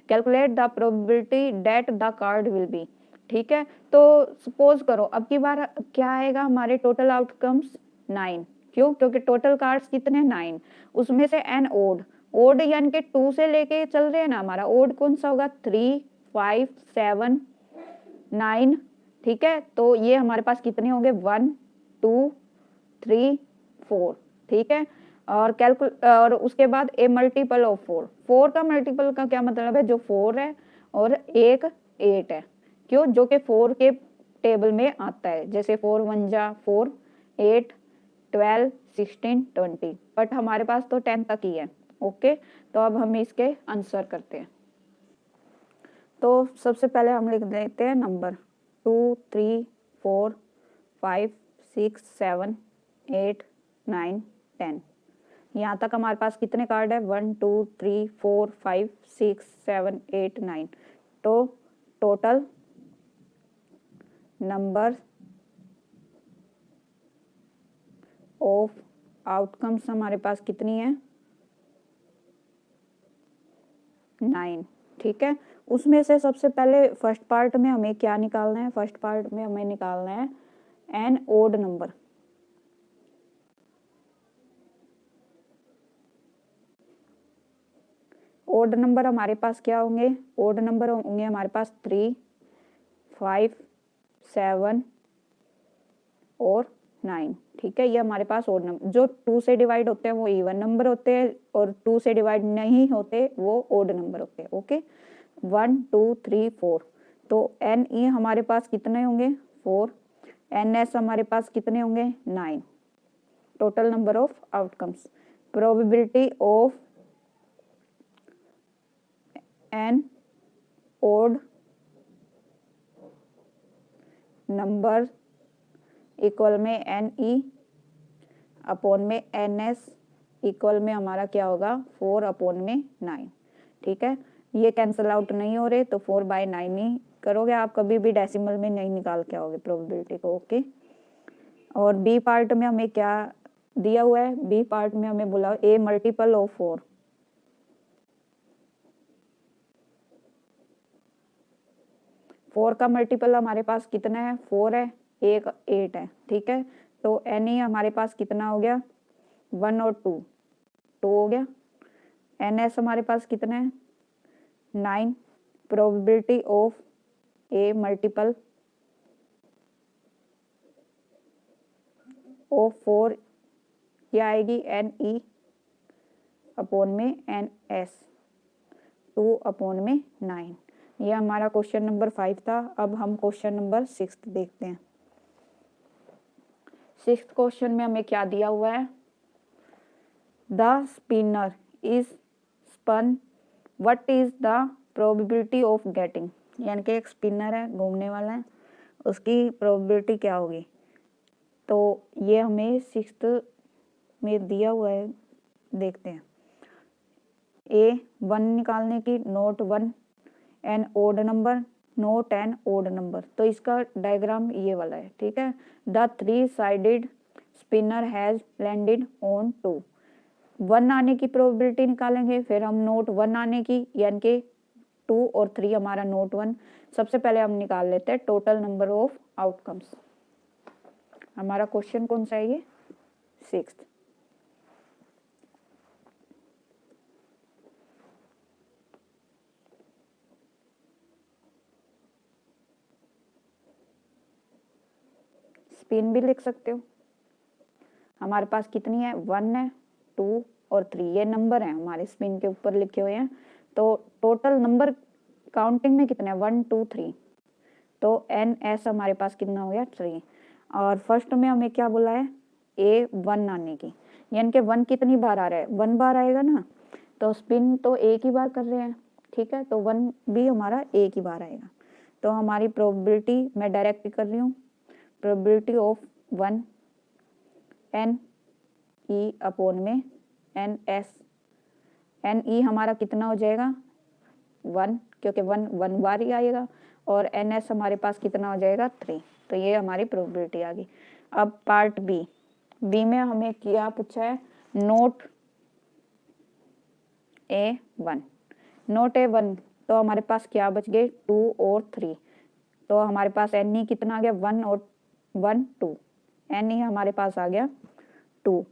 Calculate the probability that the card will be, ठीक है। तो सपोज करो अब की बार क्या आएगा हमारे टोटल आउटकम्स 9, क्यों? क्योंकि टोटल कार्ड्स कितने 9, उसमें से एन ओड, ओड यानी कि 2 से लेके चल रहे हैं ना, हमारा ओड कौन सा होगा 3, 5, 7, 9, ठीक है। तो ये हमारे पास कितने होंगे 1, 2, 3, 4, ठीक है। और उसके बाद ए मल्टीपल ऑफ 4, 4 का मल्टीपल का क्या मतलब है, जो 4 है और एक 8 है, क्यों? जो कि 4 के टेबल में आता है, जैसे 4 1 जा 4, 8, 12, 16, 20, बट हमारे पास तो 10 तक ही है। ओके, तो अब हम इसके आंसर करते हैं। तो सबसे पहले हम लिख देते हैं नंबर 2, 3, 4, 5, 6, 7, 8, 9, 10। यहाँ तक हमारे पास कितने कार्ड है 1, 2, 3, 4, 5, 6, 7, 8, 9। तो टोटल नंबर ऑफ आउटकम्स हमारे पास कितनी है 9, ठीक है। उसमें से सबसे पहले फर्स्ट पार्ट में हमें क्या निकालना है, फर्स्ट पार्ट में हमें निकालना है an odd number. Odd number हमारे पास क्या होंगे, ओड नंबर होंगे हमारे पास 3, 5, 7 और 9, ठीक है। ये हमारे पास ओड नंबर, जो 2 से डिवाइड होते हैं वो इवन नंबर होते हैं और 2 से डिवाइड नहीं होते वो ओड नंबर होते हैं। ओके, 1, 2, 3, 4। तो एन ई हमारे पास कितने होंगे 4, एन एस हमारे पास कितने होंगे 9। Total number of outcomes, probability of an odd number equal में एन ई अपॉन में एन एस इक्वल में हमारा क्या होगा 4 अपॉन में 9, ठीक है। ये कैंसिल आउट नहीं हो रहे तो 4/9 ही करोगे आप, कभी भी डेसिमल में नहीं निकाल के आओगे प्रोबेबिलिटी को। ओके, और बी पार्ट में हमें क्या दिया हुआ है, बी पार्ट में हमें बोला ए मल्टीपल ऑफ 4, फोर का मल्टीपल हमारे पास कितना है 4 है, एक 8 है, ठीक है। तो एन ई हमारे पास कितना हो गया 1 और 2 हो गया। एन एस हमारे पास कितना है 9। Probability of A multiple of 4 क्या आएगी एन ई अपॉन में एन एस 2 अपॉन में 9। यह हमारा क्वेश्चन नंबर 5 था। अब हम क्वेश्चन नंबर 6 देखते हैं। 6th क्वेश्चन में हमें क्या दिया हुआ है, the spinner is spun, what is the probability of getting, यानी कि एक स्पिनर है घूमने वाला है, उसकी प्रोबेबिलिटी क्या होगी। तो ये हमें 6th में दिया हुआ है, देखते हैं। ए 1 निकालने की, not 1 an odd number, not an odd number. तो इसका डायग्राम ये वाला है, ठीक है। The 3 sided spinner has landed on 2, 1 आने की प्रोबेबिलिटी निकालेंगे, फिर हम नोट 1 आने की, यानी कि 2 और 3 हमारा नोट 1। सबसे पहले हम निकाल लेते हैं टोटल नंबर ऑफ आउटकम्स। हमारा क्वेश्चन कौन सा है ये 6th। स्पिन भी लिख सकते हो। हमारे पास कितनी है 1 है, 2 और 3, ये नंबर है हमारे स्पिन के ऊपर लिखे हुए हैं। तो टोटल नंबर काउंटिंग में कितने हैं 1, 2, 3। तो एन एस हमारे पास कितना हो गया 3। और फर्स्ट में हमें क्या बोला है ए 1 आने की, यानी कि 1 कितनी बार आ रहा है 1 बार आएगा ना, तो स्पिन तो एक ही बार कर रहे हैं, ठीक है। तो 1 भी हमारा एक ही बार आएगा। तो हमारी प्रोबेबिलिटी मैं डायरेक्ट कर रही हूँ, probability of 1 N E upon में एन एस, एन ई हमारा कितना हो जाएगा 1, क्योंकि 1 बार ही आएगा, और एन एस हमारे पास कितना हो जाएगा 3। तो ये हमारी प्रोबेबिलिटी आ गई। अब पार्ट बी में हमें क्या पूछा है, नोट A1। नोट A1 तो हमारे पास क्या बच गए, 2 और 3। तो हमारे पास NE कितना आ गया, 1 और 1 2, NE हमारे पास आ गया 2,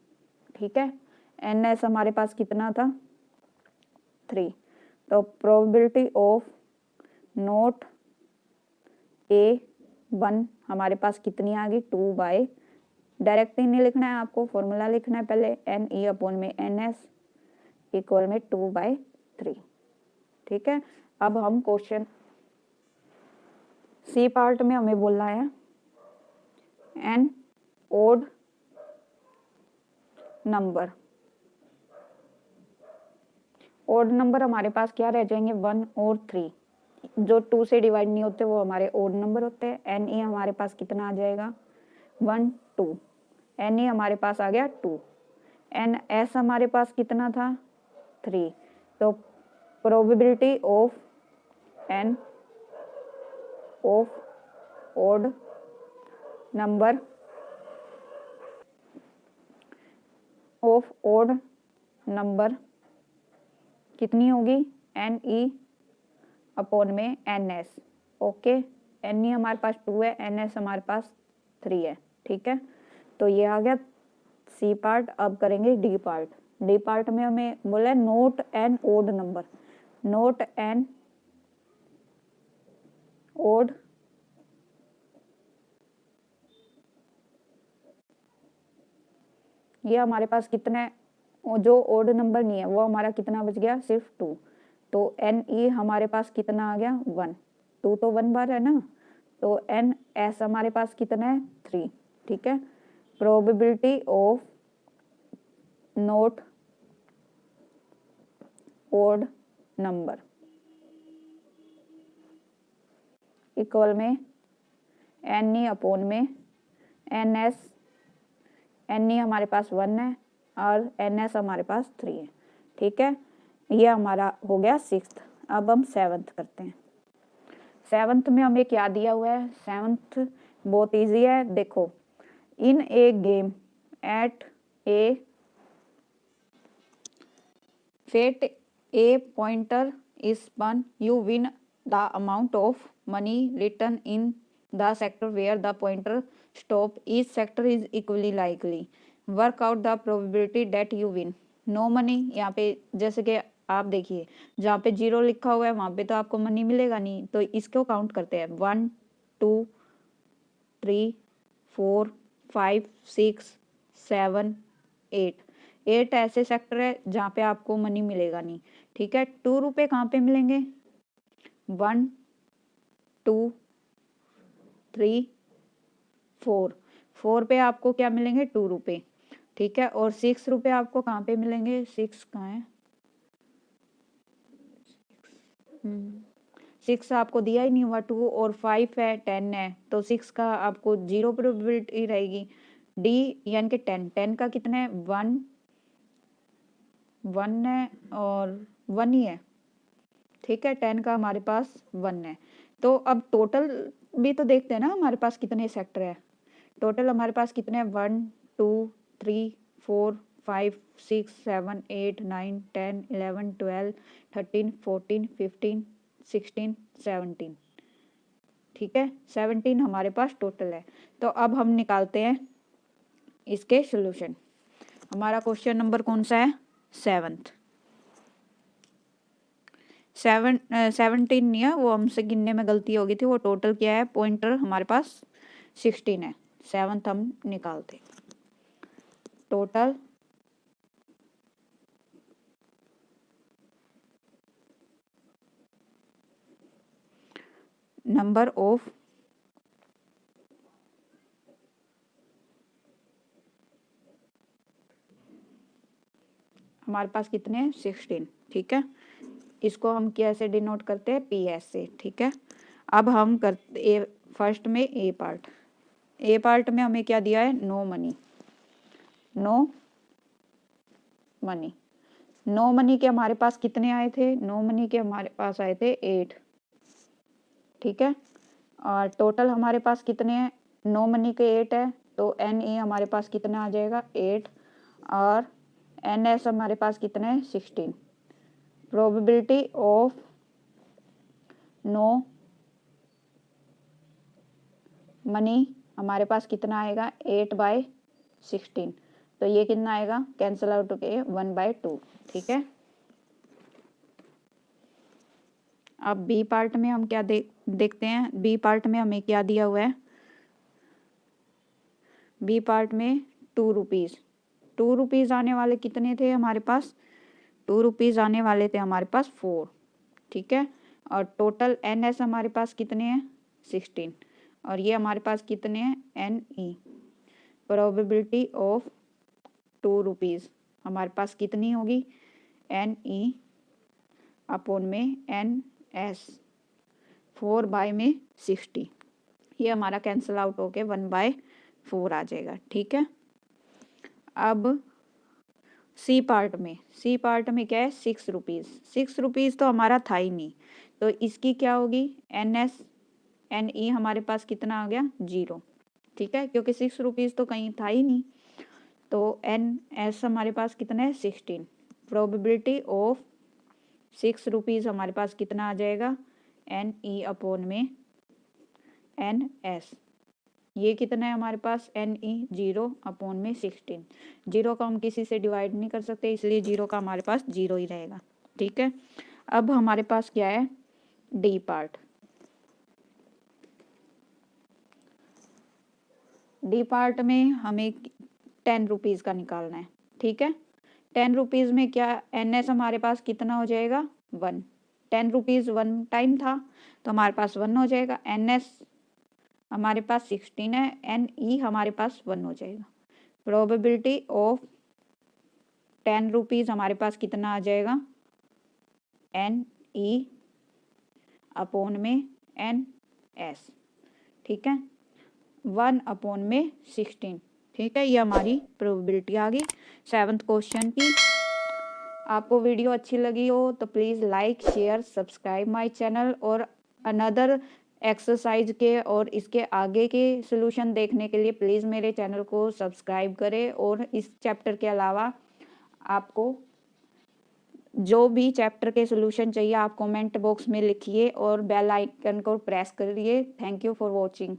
ठीक है। NS हमारे पास कितना था, 3। तो प्रोबेबिलिटी ऑफ नोट A1 हमारे पास कितनी आ गई, 2/, डायरेक्टली नहीं लिखना है आपको, फॉर्मूला लिखना है पहले, NE अपॉन में NS इक्वल में 2/3, ठीक है। अब हम क्वेश्चन सी पार्ट में हमें बोलना है an odd number. Odd number हमारे पास क्या रह जाएंगे, 1 और 3, जो 2 से डिवाइड नहीं होते वो हमारे ओड नंबर होते हैं। NE हमारे पास कितना आ जाएगा, 1 2, NE हमारे पास आ गया 2, NS हमारे पास कितना था, 3। तो probability of an of odd number कितनी होगी, NE अपॉन में NS, ओके। NE हमारे पास 2 है, NS हमारे पास 3 है, ठीक है। तो ये आ गया सी पार्ट। अब करेंगे डी पार्ट। डी पार्ट में हमें बोला है not an odd number. Not an odd ये हमारे पास कितने, जो ओड नंबर नहीं है वो हमारा कितना बच गया, सिर्फ 2। तो NE हमारे पास कितना आ गया, 1, 2 तो 1 बार है ना। तो NS हमारे पास कितना है, 3, ठीक है। Probability of not odd number equal में NE अपॉन में NS। NE हमारे पास 1 है और NS हमारे पास 3 है, ठीक है। ये हमारा हो गया 6th। अब हम 7th करते हैं। 7th में हमें क्या दिया हुआ है, 7th बहुत इजी है, देखो। In a game at a fete a pointer is spun, you win the amount of money return in the sector where the pointer stop, each sector is equally likely, work out the probability that you win. No money, यहाँ पे जैसे कि आप देखिए जहाँ पे 0 लिखा हुआ है वहां पे तो आपको मनी मिलेगा नहीं, तो इसको काउंट करते हैं 1 2 3 4 5 6 7 8। 8 ऐसे सेक्टर है जहाँ पे आपको मनी मिलेगा नहीं, ठीक है। 2 रुपये कहाँ पे मिलेंगे, 1 2 3 4, 4 पे आपको क्या मिलेंगे, 2 रुपये, ठीक है। और 6 रुपये आपको कहाँ पे मिलेंगे, 6 कहाँ है, 6 आपको दिया ही नहीं हुआ, 2 और 5 है, 10 है, तो 6 का आपको 0 प्रोबेबिलिटी रहेगी। डी यानी कि 10 का कितना है, 1 है और 1 ही है, ठीक है। 10 का हमारे पास 1 है। तो अब टोटल भी तो देखते हैं ना हमारे पास कितने सेक्टर है। टोटल हमारे पास कितने हैं, 1 2 3 4 5 6 7 8 9 10 11 12 13 14 15 16 17, ठीक है। 17 हमारे पास टोटल है। तो अब हम निकालते हैं इसके सॉल्यूशन। हमारा क्वेश्चन नंबर कौन सा है, 7th। 17 नहीं है, वो हमसे गिनने में गलती हो गई थी। वो टोटल क्या है, पॉइंटर हमारे पास 16 है। 7th हम निकालते, टोटल नंबर ऑफ हमारे पास कितने हैं, 16, ठीक है। इसको हम कैसे डिनोट करते हैं, PS से, ठीक है। अब हम करते फर्स्ट में ए पार्ट। ए पार्ट में हमें क्या दिया है, no money. No money, no money के हमारे पास कितने आए थे, नो मनी के हमारे पास आए थे 8, ठीक है। और टोटल हमारे पास कितने हैं, नो मनी के 8 है, तो एन ई हमारे पास कितना आ जाएगा 8, और एन एस हमारे पास कितने हैं 16। प्रोबेबिलिटी ऑफ नो मनी हमारे पास कितना आएगा 8/16, तो ये कितना आएगा कैंसिल आउट होके 1/2। ठीक है, अब बी पार्ट में हम क्या देखते हैं। बी पार्ट में हमें क्या दिया हुआ है, बी पार्ट में 2 रुपीज़, 2 रुपीज़ आने वाले कितने थे हमारे पास, 2 रुपीज़ आने वाले थे हमारे पास 4। ठीक है, और टोटल एन एस हमारे पास कितने हैं 16, और ये हमारे पास कितने हैं N E. Probability of 2 rupees हमारे पास कितनी होगी एन ई अपॉन में एन एस 4/60, ये हमारा कैंसिल आउट होके 1/4 आ जाएगा। ठीक है, अब सी पार्ट में क्या है 6 रुपीज़, 6 रुपीज़ तो हमारा था ही नहीं, तो इसकी क्या होगी एन एस एन ई हमारे पास कितना आ गया 0। ठीक है, क्योंकि 6 रुपीज़ तो कहीं था ही नहीं, तो एन एस हमारे पास कितना है 16। प्रोबेबिलिटी ऑफ 6 रुपीज़ हमारे पास कितना आ जाएगा एन ई अपॉन में एन एस, ये कितना है हमारे पास एन ई 0 अपॉन में 16। 0 को हम किसी से डिवाइड नहीं कर सकते, इसलिए 0 का हमारे पास 0 ही रहेगा। ठीक है, अब हमारे पास क्या है डी पार्ट। डी पार्ट में हमें 10 रुपीज़ का निकालना है। ठीक है, 10 रुपीज़ में क्या एन एस हमारे पास कितना हो जाएगा 1, 10 रुपीज़ 1 टाइम था तो हमारे पास 1 हो जाएगा, एन एस हमारे पास 16 है, एन ई हमारे पास 1 हो जाएगा। प्रोबेबिलिटी ऑफ 10 रुपीज़ हमारे पास कितना आ जाएगा एन ई अपॉन में एन एस। ठीक है, 1 अपॉन में 16। ठीक है, ये हमारी प्रोबेबिलिटी आ गई 7th क्वेश्चन की। आपको वीडियो अच्छी लगी हो तो please like share subscribe my channel, और अनदर एक्सरसाइज के और इसके आगे के सॉल्यूशन देखने के लिए प्लीज़ मेरे चैनल को सब्सक्राइब करें। और इस चैप्टर के अलावा आपको जो भी चैप्टर के सॉल्यूशन चाहिए आप कमेंट बॉक्स में लिखिए और बेल आइकन को प्रेस करिए। Thank you for watching.